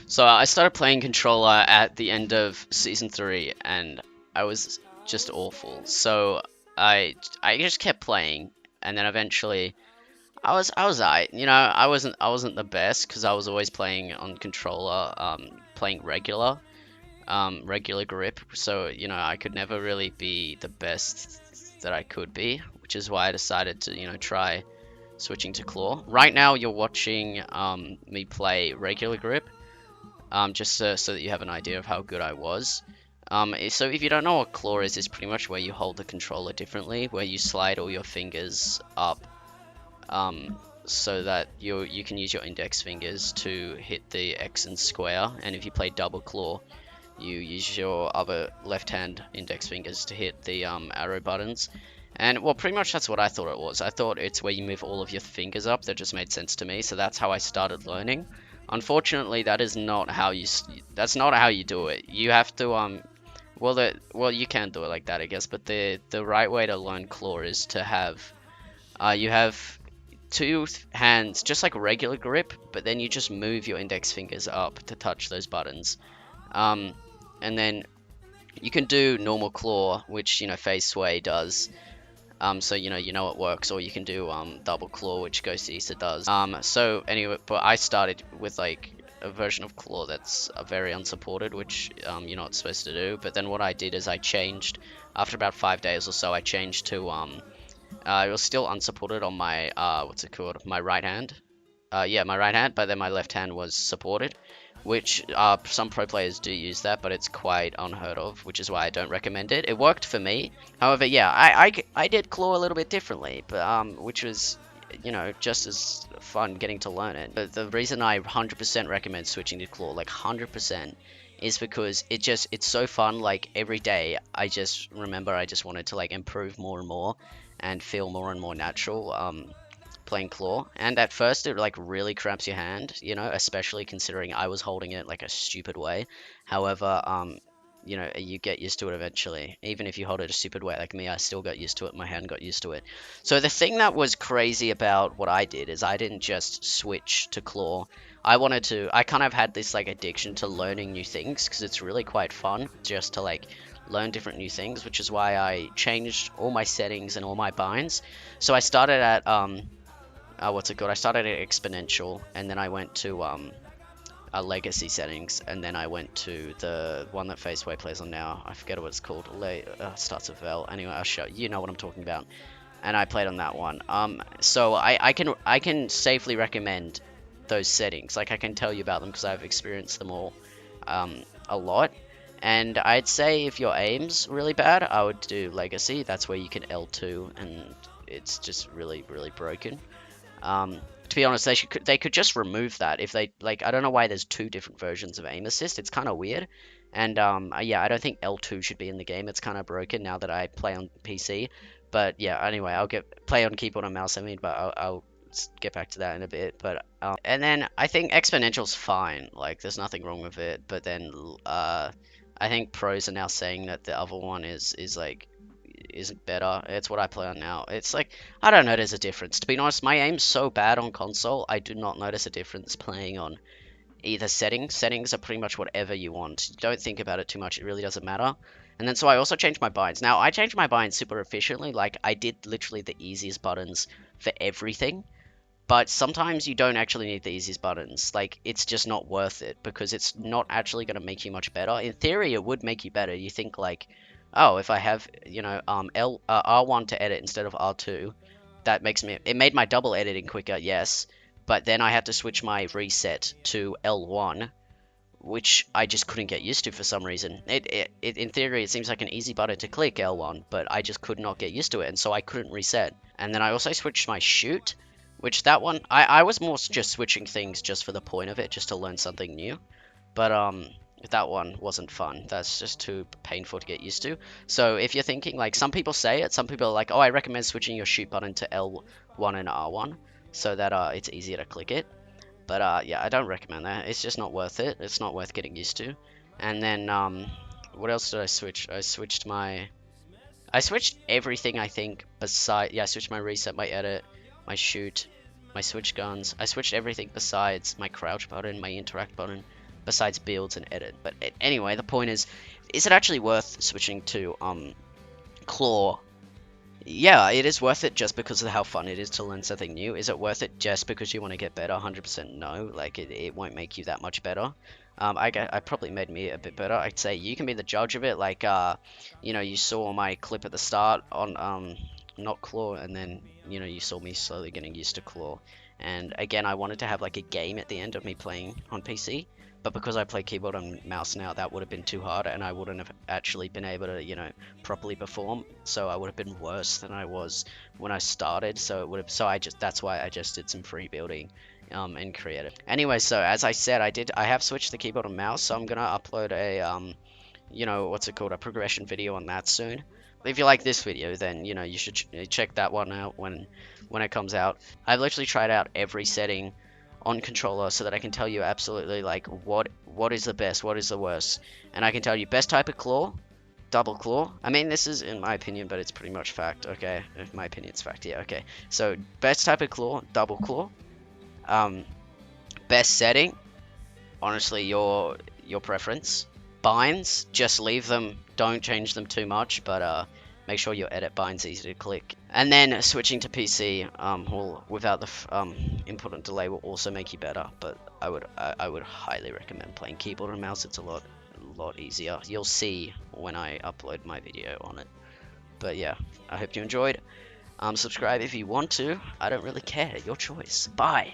So I started playing controller at the end of season 3, and I was just awful. So I just kept playing, and then eventually I was alright. I wasn't the best because I was always playing on controller, playing regular grip. So I could never really be the best that I could be, which is why I decided to try switching to claw. Right now you're watching me play regular grip, just so that you have an idea of how good I was. So if you don't know what claw is, it's pretty much where you hold the controller differently, where you slide all your fingers up, so that you can use your index fingers to hit the X and square, and if you play double claw, you use your other left hand index fingers to hit the arrow buttons. And well, pretty much that's what I thought it was. I thought it's where you move all of your fingers up. That just made sense to me, so that's how I started learning. Unfortunately, that is not how that's not how you do it. You have to well, you can do it like that, I guess, but the right way to learn claw is to have you have two hands, just like a regular grip, but then you just move your index fingers up to touch those buttons. Um, and then you can do normal claw, which phase sway does. So you know it works, or you can do double claw, which Ghost Eater does. So anyway, but I started with like a version of claw that's very unsupported, which you're not supposed to do. But then what I did is I changed after about 5 days or so. I changed to it was still unsupported on my what's it called? My right hand. Yeah, my right hand, but then my left hand was supported, which some pro players do use that, but it's quite unheard of, which is why I don't recommend it. It worked for me. However, yeah, I did claw a little bit differently, but which was just as fun getting to learn it. But the reason I 100% recommend switching to claw, like 100%, is because it's so fun. Like every day, I just remember I just wanted to like improve more and more, and feel more and more natural. Playing claw, and at first it like really cramps your hand, especially considering I was holding it like a stupid way. However, you get used to it eventually. Even if you hold it a stupid way like me, I still got used to it. My hand got used to it. So the thing that was crazy about what I did is I didn't just switch to claw. I kind of had this like addiction to learning new things because it's really quite fun just to like learn different new things, which is why I changed all my settings and all my binds. So I started at what's it called? I started at exponential, and then I went to legacy settings, and then I went to the one that Faceway plays on now. I forget what it's called. Starts with Vel. Anyway, I'll show you. Know what I'm talking about. And I played on that one. So I can safely recommend those settings. Like I can tell you about them because I've experienced them all a lot. And I'd say if your aim's really bad, I would do legacy. That's where you can L2, and it's just really really broken. To be honest, they could just remove that if they like. I don't know why there's two different versions of aim assist. It's kind of weird, and yeah, I don't think L2 should be in the game. It's kind of broken now that I play on PC. But yeah, anyway, I'll get play on keyboard and mouse. I mean, but I'll get back to that in a bit. But and then I think exponential's fine. Like, there's nothing wrong with it. But then I think pros are now saying that the other one is like isn't better. It's what I play on now. It's like, I don't notice a difference. To be honest, my aim's so bad on console, I do not notice a difference playing on either setting. Settings are pretty much whatever you want. Don't think about it too much. It really doesn't matter. And then so I also changed my binds. Now, I changed my binds super efficiently. Like, I did literally the easiest buttons for everything. But sometimes you don't actually need the easiest buttons. Like, it's just not worth it because it's not actually going to make you much better. In theory, it would make you better. You think like, oh, if I have, R1 to edit instead of R2, it made my double editing quicker, yes, but then I had to switch my reset to L1, which I just couldn't get used to for some reason. In theory, it seems like an easy button to click, L1, but I just could not get used to it, and so I couldn't reset. And then I also switched my shoot, which that one, I was more just switching things just for the point of it, just to learn something new. But that one wasn't fun. That's just too painful to get used to. So if you're thinking, like, some people say it, some people are like, oh, I recommend switching your shoot button to L1 and R1 so that it's easier to click it. But yeah, I don't recommend that. It's just not worth it. It's not worth getting used to. And then what else did I switch? I switched everything, I think, besides, yeah, I switched my reset, my edit, my shoot, my switch guns. I switched everything besides my crouch button, my interact button, besides builds and edit. But anyway, the point is it actually worth switching to claw? Yeah, it is worth it just because of how fun it is to learn something new. Is it worth it just because you want to get better? 100% no. Like, it won't make you that much better. I probably made me a bit better. I'd say you can be the judge of it. Like, you know, you saw my clip at the start on, not claw, and then, you know, you saw me slowly getting used to claw. And again, I wanted to have, like, a game at the end of me playing on PC. But because I play keyboard and mouse now, that would have been too hard, and I wouldn't have actually been able to, you know, properly perform. So I would have been worse than I was when I started. So it would have. So that's why I just did some free building, and creative. Anyway, so as I said, I have switched the keyboard and mouse. So I'm gonna upload a you know, what's it called, a progression video on that soon. If you like this video, then you know you should check that one out when it comes out. I've literally tried out every setting on controller so that I can tell you absolutely like what is the best, what is the worst, and I can tell you best type of claw, double claw. I mean, this is in my opinion, but it's pretty much fact. Okay, in my opinion, it's fact. Yeah. Okay. So best type of claw, double claw. Best setting, honestly, your preference. Binds, just leave them, don't change them too much, but make sure your edit bind's easy to click. And then switching to PC, without the input and delay will also make you better. But I would highly recommend playing keyboard and mouse. It's a lot easier. You'll see when I upload my video on it. But yeah, I hope you enjoyed. Subscribe if you want to. I don't really care. Your choice. Bye.